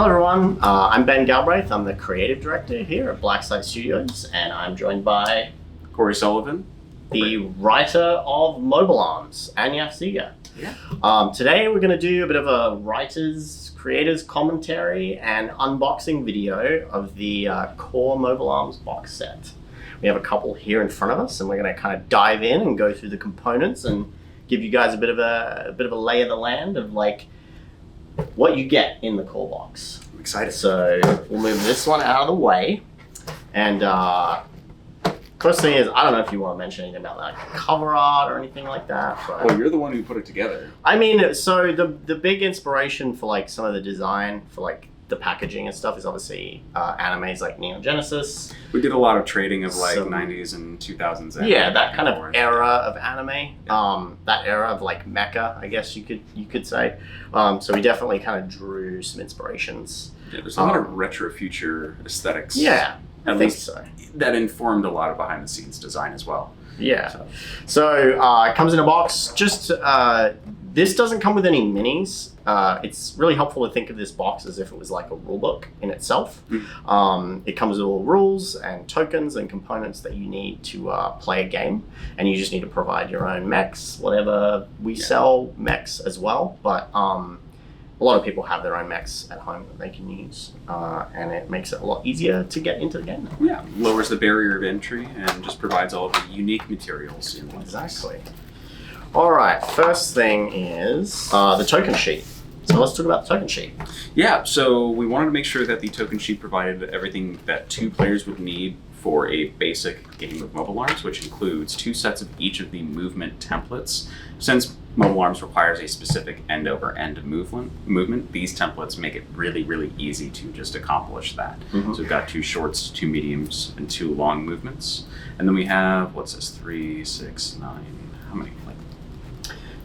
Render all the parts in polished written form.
Hello everyone, I'm Ben Galbraith. I'm the creative director here at Blacksite Studios, and I'm joined by Corey Sullivan, the writer of Mobile Arms, Anya Seeger. Yeah. Today we're going to do a bit of a creators commentary and unboxing video of the core Mobile Arms box set. We have a couple here in front of us, and we're going to kind of dive in and go through the components and give you guys a bit of a lay of the land of like what you get in the core box. I'm excited. So we'll move this one out of the way. And first thing is, I don't know if you want to mention anything about like cover art or anything like that. But, well, you're the one who put it together. I mean, so the big inspiration for like some of the design for like the packaging and stuff is obviously animes like Neon Genesis. We did a lot of trading of like 90s and 2000s. Yeah, that kind of era of anime. Yeah. That era of like mecha, I guess you could say. So we definitely kind of drew some inspirations. Yeah, there's a lot of retro future aesthetics. Yeah, I think so. That informed a lot of behind the scenes design as well. Yeah. So it comes in a box. Just this doesn't come with any minis. It's really helpful to think of this box as if it was like a rule book in itself. It comes with all rules and tokens and components that you need to play a game, and you just need to provide your own mechs. Whatever we sell mechs as well, but a lot of people have their own mechs at home that they can use, and it makes it a lot easier to get into the game. Yeah, lowers the barrier of entry and just provides all of the unique materials in one. Exactly. All right, first thing is the token sheet. So let's talk about the token sheet. Yeah, so we wanted to make sure that the token sheet provided everything that two players would need for a basic game of Mobile Arms, which includes 2 sets of each of the movement templates. Since Mobile Arms requires a specific end-over-end movement, these templates make it really, really easy to just accomplish that. So we've got 2 shorts, 2 mediums, and 2 long movements. And then we have, what's this, 3, 6, 9, how many?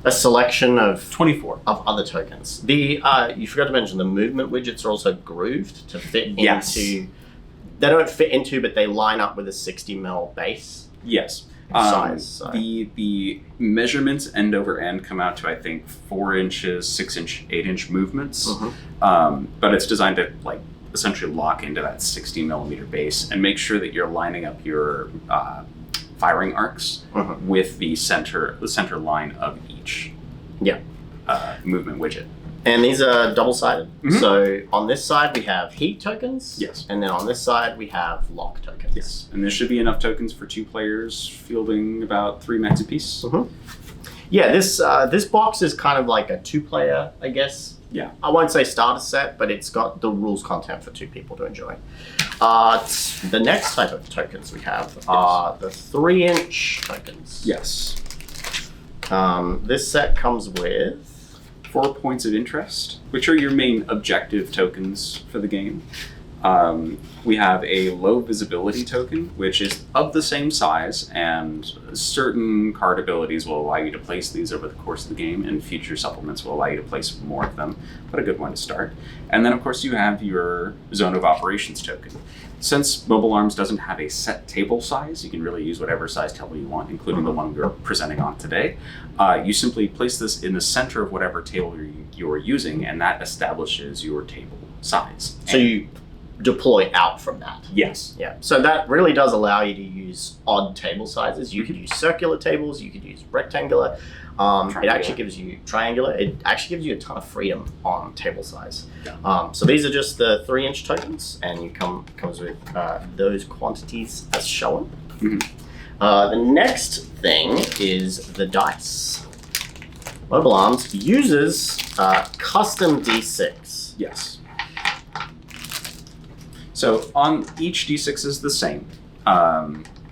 A selection of 24 of other tokens. The you forgot to mention the movement widgets are also grooved to fit into. They don't fit into, but they line up with a 60mm base. Yes. Size. So. The measurements end over end come out to I think 4 inches, 6 inch, 8 inch movements. But it's designed to like essentially lock into that 60mm base and make sure that you're lining up your firing arcs with the center line of each movement widget. And these are double-sided. So on this side we have heat tokens. Yes. And then on this side we have lock tokens. Yes. And there should be enough tokens for 2 players fielding about 3 mechs apiece. Yeah, this box is kind of like a 2-player, I guess. Yeah. I won't say starter set, but it's got the rules content for 2 people to enjoy. The next type of tokens we have are the 3-inch tokens. Yes. This set comes with 4 points of interest, which are your main objective tokens for the game. We have a low visibility token, which is of the same size, and certain card abilities will allow you to place these over the course of the game, and future supplements will allow you to place more of them, but a good one to start. And then of course you have your zone of operations token. Since Mobile Arms doesn't have a set table size, you can really use whatever size table you want, including the one we're presenting on today. You simply place this in the center of whatever table you're using, and that establishes your table size. So you deploy out from that. Yes. Yeah. So that really does allow you to use odd table sizes. You could use circular tables, you could use rectangular. It actually gives you triangular. It actually gives you a ton of freedom on table size. Yeah. So these are just the 3-inch tokens, and you comes with those quantities as shown. The next thing is the dice. Mobile Arms uses custom D6. Yes. So on each D6 is the same.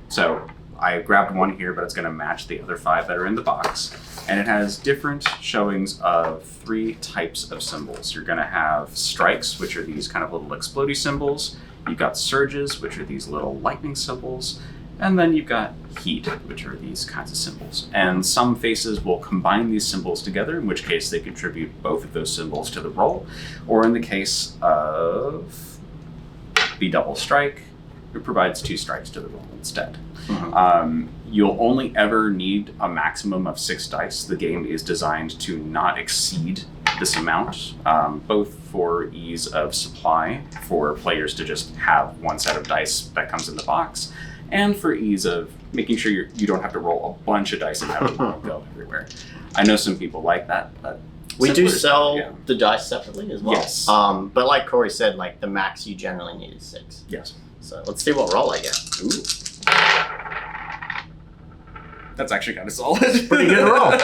So I grabbed one here, but it's going to match the other 5 that are in the box. And it has different showings of 3 types of symbols. You're going to have strikes, which are these kind of little explodey symbols. You've got surges, which are these little lightning symbols. And then you've got heat, which are these kinds of symbols. And some faces will combine these symbols together, in which case they contribute both of those symbols to the roll. Or in the case of the double strike, it provides 2 strikes to the roll instead. You'll only ever need a maximum of 6 dice. The game is designed to not exceed this amount, both for ease of supply, for players to just have one set of dice that comes in the box, and for ease of making sure you don't have to roll a bunch of dice and have them go everywhere. I know some people like that, but we do sell the dice separately as well. Yes. But like Corey said, like the max you generally need is 6. Yes. So let's see what roll I get. Ooh. That's actually kind of solid. Pretty good roll.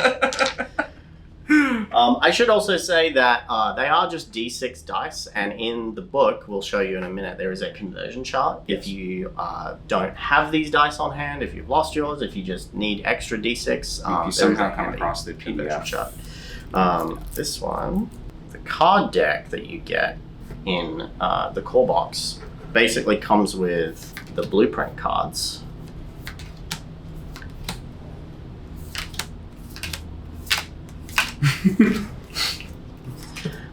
I should also say that they are just D6 dice, and in the book, we'll show you in a minute, there is a conversion chart. Yes. If you don't have these dice on hand, if you've lost yours, if you just need extra D6, if you somehow come across the conversion chart. This one, the card deck that you get in the core box basically comes with the blueprint cards.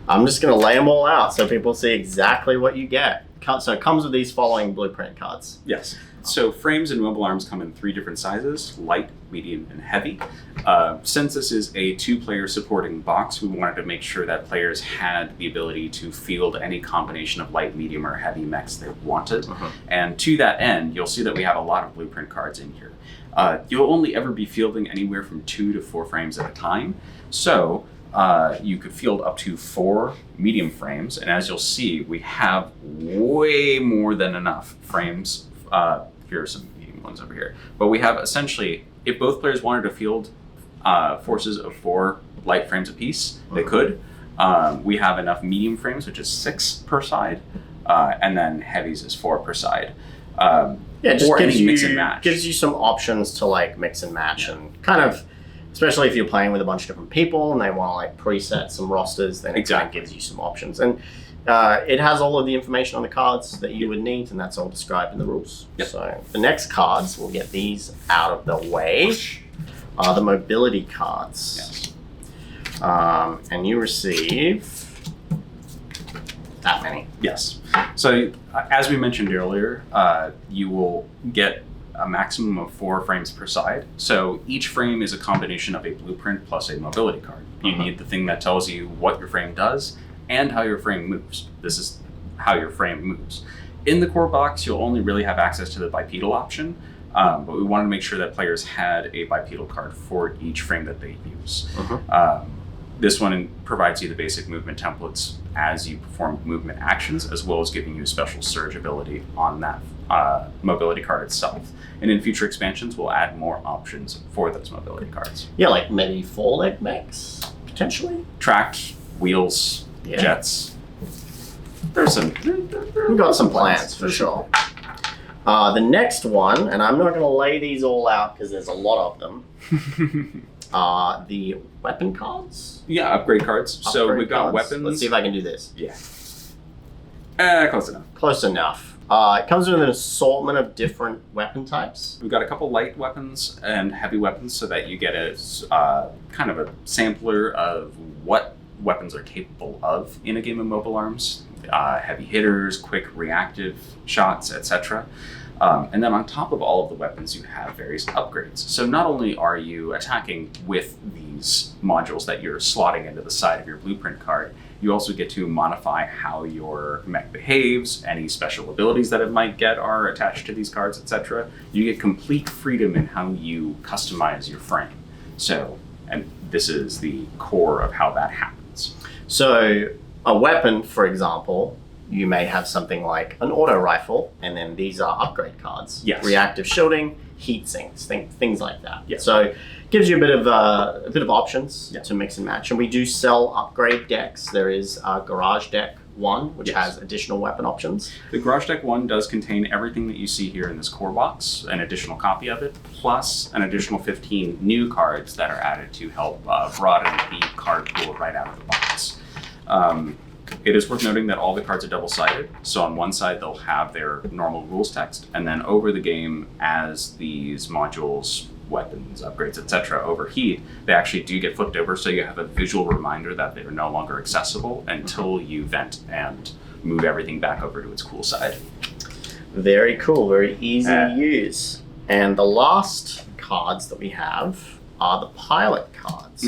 I'm just going to lay them all out so people see exactly what you get. So it comes with these following blueprint cards. Yes. So frames and mobile arms come in 3 different sizes: light, medium, and heavy. Since this is a 2-player supporting box, we wanted to make sure that players had the ability to field any combination of light, medium, or heavy mechs they wanted. And to that end, you'll see that we have a lot of blueprint cards in here. You'll only ever be fielding anywhere from 2 to 4 frames at a time. So you could field up to 4 medium frames, and as you'll see, we have way more than enough frames. Here are some medium ones over here. But we have essentially, if both players wanted to field forces of 4 light frames apiece, they could. We have enough medium frames, which is 6 per side, and then heavies is 4 per side. Yeah, it just mix and match. Gives you some options to like mix and match, and kind of, especially if you're playing with a bunch of different people and they want to like preset some rosters, then it kind of gives you some options. And it has all of the information on the cards that you would need, and that's all described in the rules. Yep. So the next cards, we'll get these out of the way, are the mobility cards. Yes. And you receive that many. Yes. So as we mentioned earlier, you will get a maximum of 4 frames per side. So each frame is a combination of a blueprint plus a mobility card. You need the thing that tells you what your frame does and how your frame moves. This is how your frame moves. In the core box, you'll only really have access to the bipedal option, but we wanted to make sure that players had a bipedal card for each frame that they use. This one provides you the basic movement templates as you perform movement actions, as well as giving you a special surge ability on that mobility card itself. And in future expansions, we'll add more options for those mobility cards. Yeah, like maybe 4-leg mechs, potentially? Tracked, wheels, jets. There's some... We've got some plans, for sure. The next one, and I'm not going to lay these all out because there's a lot of them, are the weapon cards. Yeah, upgrade cards. So we've got weapons. Let's see if I can do this. Yeah. Close enough. Close enough. It comes with an assortment of different weapon types. We've got a couple light weapons and heavy weapons so that you get a kind of a sampler of what weapons are capable of in a game of mobile arms. Heavy hitters, quick reactive shots, etc. And then on top of all of the weapons, you have various upgrades. So not only are you attacking with these modules that you're slotting into the side of your blueprint card, you also get to modify how your mech behaves, any special abilities that it might get are attached to these cards, etc. You get complete freedom in how you customize your frame. So, and this is the core of how that happens. So a weapon, for example, you may have something like an auto rifle, and then these are upgrade cards. Yes. Reactive shielding, heat sinks, things like that. Yes. So gives you a bit of options to mix and match. And we do sell upgrade decks. There is Garage Deck 1, which has additional weapon options. The Garage Deck 1 does contain everything that you see here in this core box, an additional copy of it, plus an additional 15 new cards that are added to help broaden the card pool right out of the box. It is worth noting that all the cards are double-sided, so on one side they'll have their normal rules text, and then over the game, as these modules, weapons, upgrades, etc. overheat, they actually do get flipped over, so you have a visual reminder that they're no longer accessible until you vent and move everything back over to its cool side. Very cool, very easy to use. And the last cards that we have are the pilot cards.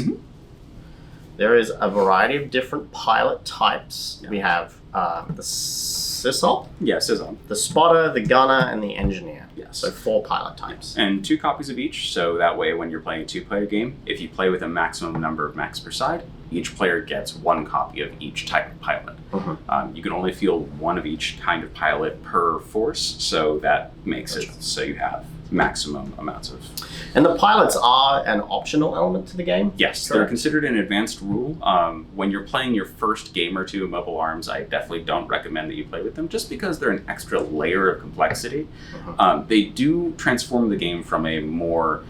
There is a variety of different pilot types. Yeah. We have the Sisop, Yeah, Sizzle. the Spotter, the Gunner, and the Engineer. Yes. So 4 pilot types. And 2 copies of each, so that way when you're playing a 2-player game, if you play with a maximum number of mechs per side, each player gets 1 copy of each type of pilot. You can only field 1 of each kind of pilot per force, so that makes it so you have maximum amounts of... And the pilots are an optional element to the game? Yes, Correct. they're considered an advanced rule. When you're playing your first game or 2 of Mobile Arms, I definitely don't recommend that you play with them, just because they're an extra layer of complexity. They do transform the game from a more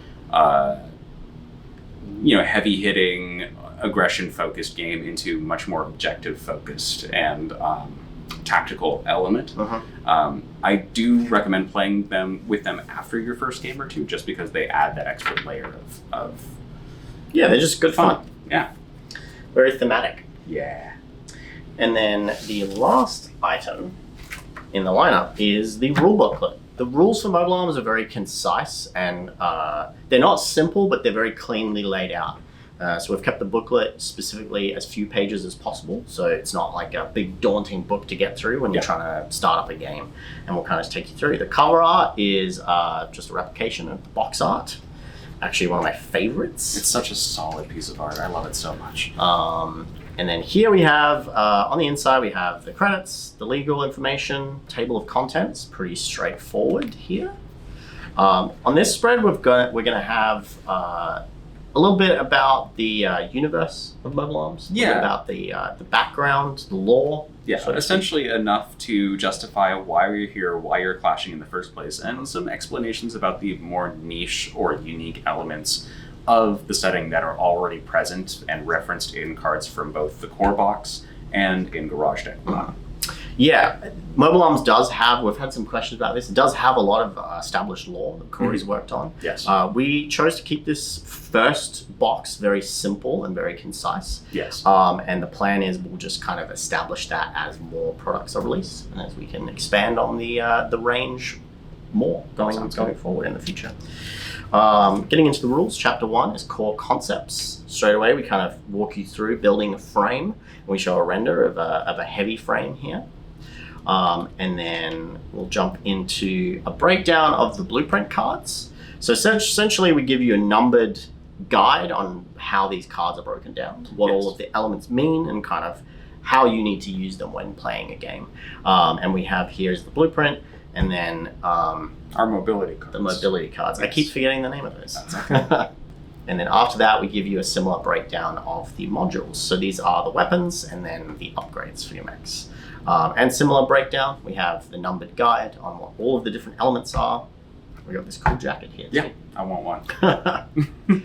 heavy-hitting, aggression-focused game into much more objective-focused and tactical element. I do recommend playing with them after your first game or 2, just because they add that extra layer of Yeah, they're just good fun. Yeah. Very thematic. Yeah. And then the last item in the lineup is the rule booklet. The rules for Mobile Arms are very concise, and they're not simple, but they're very cleanly laid out. So we've kept the booklet specifically as few pages as possible, so it's not like a big daunting book to get through when you're trying to start up a game, and we'll kind of take you through. The cover art is just a replication of the box art. Actually, one of my favorites. It's such a solid piece of art. I love it so much. And then here we have, on the inside, we have the credits, the legal information, table of contents, pretty straightforward here. On this spread, we're going to have a little bit about the universe of Mobile Arms. Yeah. About the background, the lore. Yeah, so to essentially enough to justify why you're here, why you're clashing in the first place, and some explanations about the more niche or unique elements of the setting that are already present and referenced in cards from both the core box and in Garage Deck. Yeah, Mobile Arms does have, we've had some questions about this, it does have a lot of established lore that Corey's worked on. Yes. We chose to keep this first box very simple and very concise. Yes. And the plan is we'll just kind of establish that as more products are released and as we can expand on the range more going forward in the future. Getting into the rules, chapter 1 is core concepts. Straight away, we kind of walk you through building a frame. And we show a render of a heavy frame here. And then we'll jump into a breakdown of the blueprint cards. So essentially, we give you a numbered guide on how these cards are broken down, what all of the elements mean, and kind of how you need to use them when playing a game. And we have here is the blueprint, and then our mobility cards. The mobility cards. Yes. I keep forgetting the name of those. That's okay. And then after that, we give you a similar breakdown of the modules. So these are the weapons and then the upgrades for your mechs. And similar breakdown, we have the numbered guide on what all of the different elements are. We got this cool jacket here. Yeah, I want one.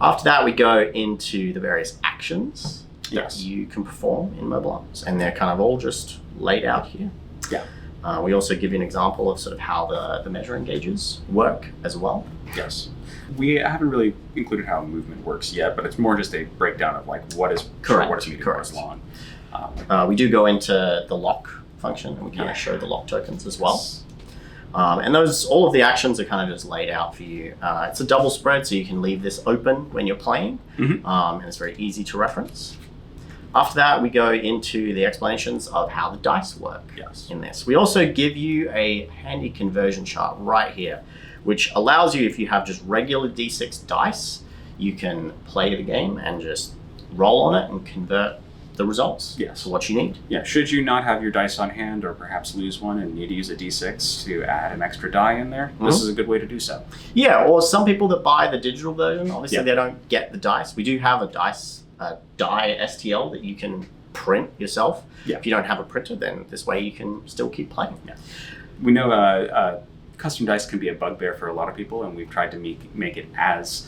After that, we go into the various actions that Yes. you can perform in Mobile Arms. And they're kind of all just laid out here. Yeah. We also give you an example of sort of how the measuring gauges work as well. Yes. We haven't really included how movement works yet, but it's more just a breakdown of like what is short, what is medium, what is long. We do go into the lock function, and we kind of show the lock tokens as well. And all of the actions are kind of just laid out for you. It's a double spread, so you can leave this open when you're playing, and it's very easy to reference. After that, we go into the explanations of how the dice work in this. We also give you a handy conversion chart right here, which allows you, if you have just regular D6 dice, you can play the game and just roll on it and convert the results to what you need. Yeah, should you not have your dice on hand or perhaps lose one and need to use a D6 to add an extra die in there, this is a good way to do so. Yeah, or some people that buy the digital version, obviously they don't get the dice. We do have a die STL that you can print yourself. If you don't have a printer, then this way you can still keep playing. We know custom dice can be a bugbear for a lot of people, and we've tried to make it as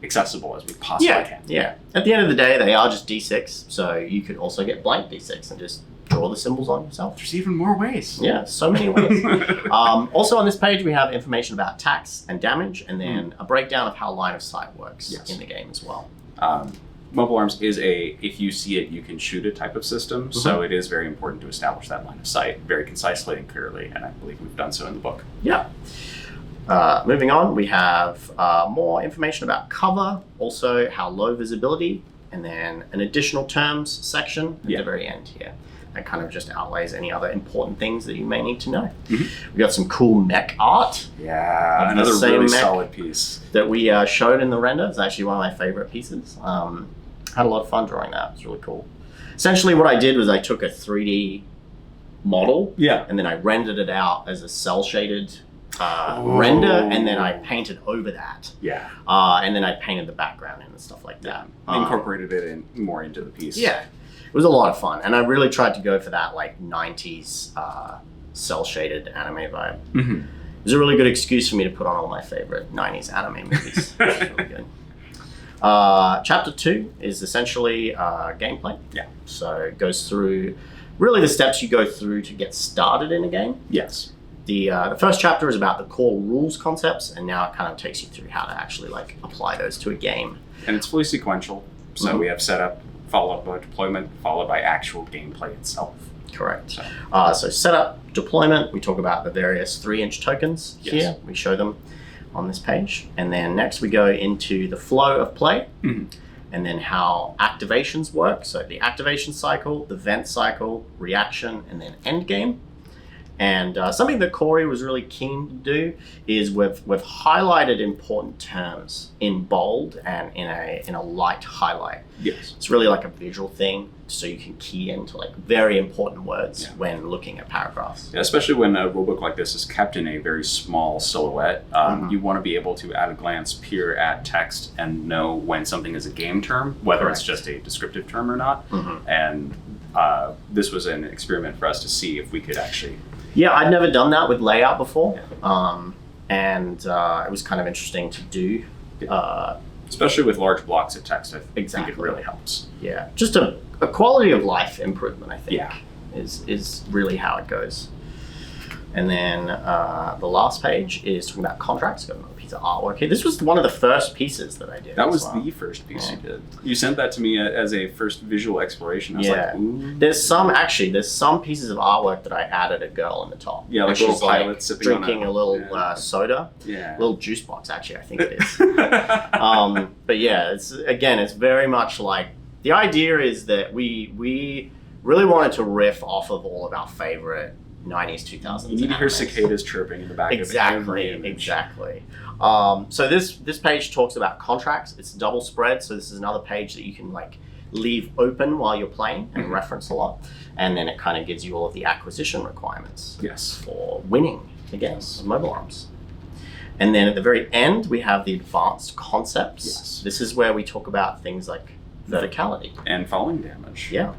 accessible as we possibly can. Yeah. At the end of the day, they are just D6, so you could also get blank D6 and just draw the symbols on yourself. There's even more ways. Yeah, so many ways. Also on this page, we have information about attacks and damage, and then a breakdown of how line of sight works in the game as well. Mobile Arms is if you see it, you can shoot it type of system, so it is very important to establish that line of sight very concisely and clearly, and I believe we've done so in the book. Yeah. Moving on, we have more information about cover, also how low visibility, and then an additional terms section at the very end here. That kind of just outlays any other important things that you may need to know. We've got some cool mech art. Yeah, another really solid piece. That we showed in the render. It's actually one of my favorite pieces. Had a lot of fun drawing that. It's really cool. Essentially what I did was I took a 3D model and then I rendered it out as a cell shaded render, and then I painted over that. And then I painted the background in and stuff like that. Incorporated it more into the piece. Yeah. It was a lot of fun, and I really tried to go for that like 90s cell-shaded anime vibe. It was a really good excuse for me to put on all my favorite 90s anime movies. It was really good. Chapter 2 is essentially gameplay. So it goes through really the steps you go through to get started in a game. The first chapter is about the core rules concepts, and now it kind of takes you through how to actually like apply those to a game. And it's fully sequential, so we have setup, followed by deployment, followed by actual gameplay itself. Correct. So setup, deployment, we talk about the various 3-inch tokens here. We show them on this page. And then next we go into the flow of play, and then how activations work. So the activation cycle, the vent cycle, reaction, and then end game. And something that Corey was really keen to do is we've highlighted important terms in bold and in a light highlight. It's really like a visual thing, so you can key into like very important words when looking at paragraphs. Especially when a rulebook like this is kept in a very small silhouette, you want to be able to at a glance peer at text and know when something is a game term, whether it's just a descriptive term or not. And this was an experiment for us to see if we could actually... Yeah, I'd never done that with layout before, and it was kind of interesting to do. Especially with large blocks of text, I think it really helps. Yeah, just a quality of life improvement, I think, is really how it goes. And then the last page is talking about contracts. Got another piece of artwork here. This was one of the first pieces that I did. That was the first piece you did. You sent that to me as a first visual exploration. I was like, ooh. There's some pieces of artwork that I added a girl in the top. Yeah, like little pilot sipping drinking on a little soda. Yeah. A little juice box, actually, I think it is. But yeah, it's very much like, the idea is that we really wanted to riff off of all of our favorite 90s, 2000s. You need to hear cicadas chirping in the back of it. Exactly. So this page talks about contracts. It's double spread, so this is another page that you can like leave open while you're playing and reference a lot. And then it kind of gives you all of the acquisition requirements for winning against mobile arms. And then at the very end, we have the advanced concepts. This is where we talk about things like verticality. And falling damage. Yeah.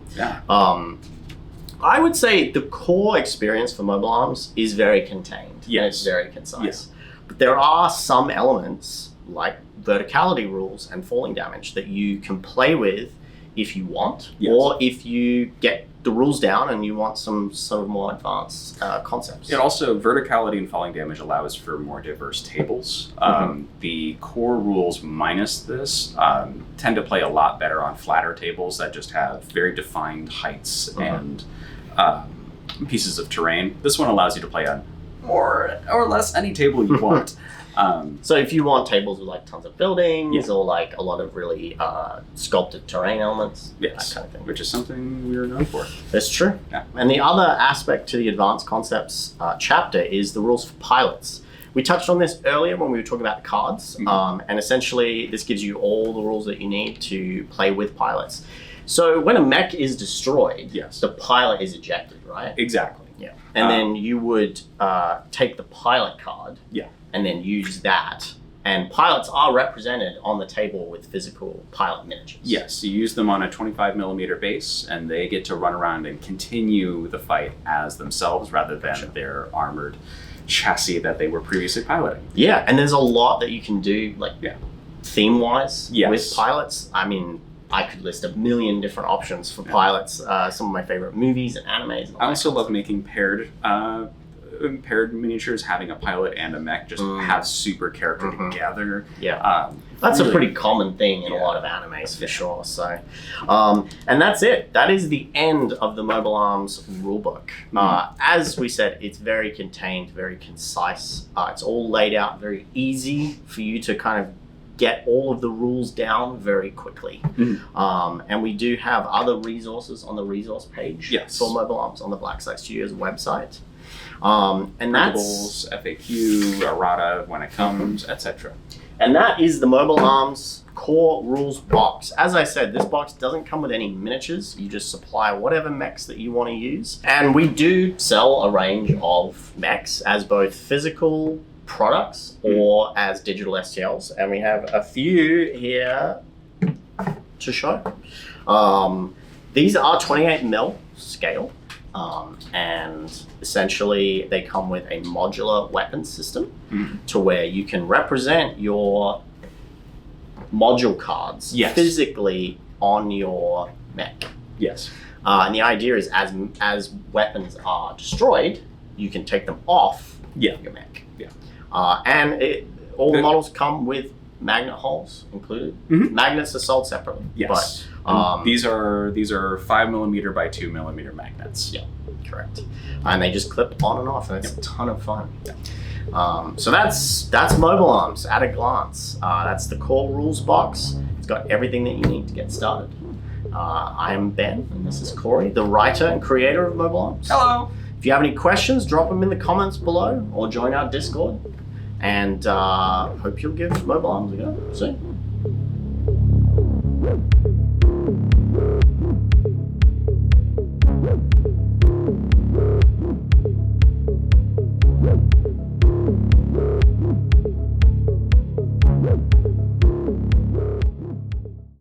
I would say the core experience for mobile arms is very contained. And it's very concise. But there are some elements like verticality rules and falling damage that you can play with if you want, or if you get the rules down and you want some sort of more advanced concepts. It also, verticality and falling damage allows for more diverse tables. The core rules minus this tend to play a lot better on flatter tables that just have very defined heights and pieces of terrain. This one allows you to play on more or less any table you want. So if you want tables with like tons of buildings or like a lot of really sculpted terrain elements, that kind of thing. Which is something we're known for. That's true. And the other aspect to the advanced concepts chapter is the rules for pilots. We touched on this earlier when we were talking about the cards, and essentially this gives you all the rules that you need to play with pilots. So when a mech is destroyed, the pilot is ejected, right? Exactly. And then you would take the pilot card and then use that. And pilots are represented on the table with physical pilot miniatures. Yes, you use them on a 25mm base, and they get to run around and continue the fight as themselves rather than their armored chassis that they were previously piloting. Yeah, and there's a lot that you can do, like theme-wise with pilots. I mean, I could list a million different options for pilots. Some of my favorite movies and animes. And I also love making paired impaired miniatures, having a pilot and a mech just have super character together. Yeah. That's really, a pretty common thing in a lot of animes for sure. So, and that's it. That is the end of the Mobile Arms rulebook. As we said, it's very contained, very concise. It's all laid out very easy for you to kind of get all of the rules down very quickly. And we do have other resources on the resource page for Mobile Arms on the Blacksite Studios website. And that's FAQ, errata when it comes, etc. And that is the Mobile Arms core rules box. As I said, this box doesn't come with any miniatures. You just supply whatever mechs that you want to use. And we do sell a range of mechs as both physical products or as digital STLs. And we have a few here to show. These are 28mm scale. And essentially they come with a modular weapon system to where you can represent your module cards physically on your mech. Yes. And the idea is as weapons are destroyed, you can take them off your mech. Yeah. And all the models come with magnet holes included. Magnets are sold separately. Yes. But, these are 5mm by 2mm magnets. Yeah, correct. And they just clip on and off, and it's a ton of fun. So that's Mobile Arms at a glance. That's the core rules box. It's got everything that you need to get started. I am Ben, and this is Corey, the writer and creator of Mobile Arms. Hello. If you have any questions, drop them in the comments below, or join our Discord. And hope you'll give Mobile Arms a go soon.